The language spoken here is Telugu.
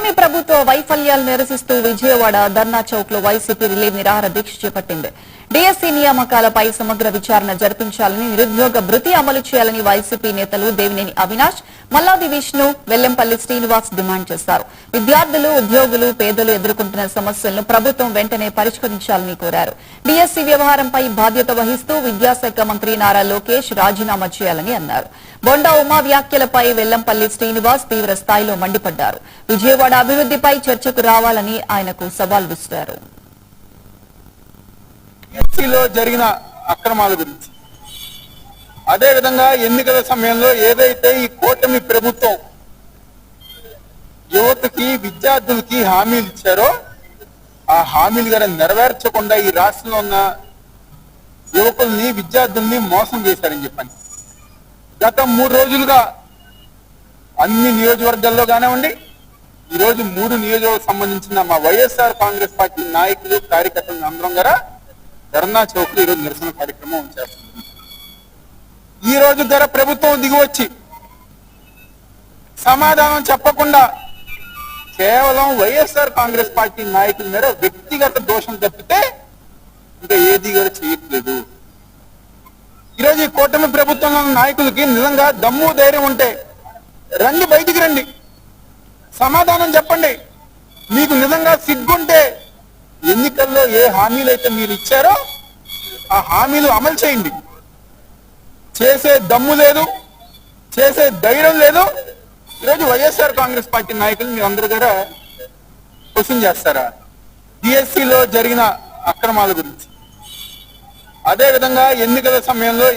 కూటమి ప్రభుత్వ వైఫల్యాలు నిరసిస్తూ విజయవాడ ధర్నా చౌక్ లో వైసీపీ రిలే నిరాహార దీక్ష చేపట్టింది. డీఎస్సీ నియామకాలపై సమగ్ర విచారణ జరిపించాలని, నిరుద్యోగ భృతి అమలు చేయాలని వైసీపీ నేతలు దేవినేని అవినాష్, మల్లాది విష్ణు, వెల్లంపల్లి శ్రీనివాస్ డిమాండ్ చేశారు. విద్యార్థులు, ఉద్యోగులు, పేదలు ఎదుర్కొంటున్న సమస్యలను ప్రభుత్వం వెంటనే పరిష్కరించాలని కోరారు. డీఎస్సీ వ్యవహారంపై బాధ్యత వహిస్తూ విద్యాశాఖ మంత్రి నారా లోకేష్ రాజీనామా చేయాలని అన్నారు. బొండా ఉమా వ్యాఖ్యలపై వెల్లంపల్లి శ్రీనివాస్ తీవ్ర స్థాయిలో మండిపడ్డారు. విజయవాడ అభివృద్ధిపై చర్చకు రావాలని ఆయనకు సవాల్ విసిరారు. లో జరిగిన అక్రమాల గురించి, అదేవిధంగా ఎన్నికల సమయంలో ఏదైతే ఈ కూటమి ప్రభుత్వం యువతకి, విద్యార్థులకి హామీలు ఇచ్చారో ఆ హామీలు గారు నెరవేర్చకుండా ఈ రాష్ట్రంలో ఉన్న యువకుల్ని, విద్యార్థుల్ని మోసం చేశారని చెప్పండి. గత 3 రోజులుగా అన్ని నియోజకవర్గాల్లో కానివ్వండి, ఈరోజు 3 నియోజకవర్గాలకు సంబంధించిన మా వైఎస్ఆర్ కాంగ్రెస్ పార్టీ నాయకులు, కార్యకర్తలు అందరం గారా ధర్నా చౌక్ లో ఈరోజు నిరసన కార్యక్రమం చేస్తుంది. ఈ రోజు ధర ప్రభుత్వం దిగివచ్చి సమాధానం చెప్పకుండా కేవలం వైఎస్ఆర్ కాంగ్రెస్ పార్టీ నాయకుల మీద వ్యక్తిగత దోషం తప్పితే ఇంకా ఏది కూడా చేయట్లేదు. ఈరోజు ఈ కూటమి ప్రభుత్వంలో నాయకులకి నిజంగా దమ్ము, ధైర్యం ఉంటే రండి, బయటికి రండి, సమాధానం చెప్పండి. మీకు నిజంగా సిగ్గుంటే ఎన్నికల్లో ఏ హామీలు అయితే మీరు ఇచ్చారో ఆ హామీలు అమలు చేయండి. చేసే దమ్ము లేదు, చేసే ధైర్యం లేదు. ఈరోజు వైఎస్ఆర్ కాంగ్రెస్ పార్టీ నాయకులు మీరు అందరూ కూడా క్వశ్చన్ చేస్తారా? డిఎస్సిలో జరిగిన అక్రమాల గురించి, అదేవిధంగా ఎన్నికల సమయంలో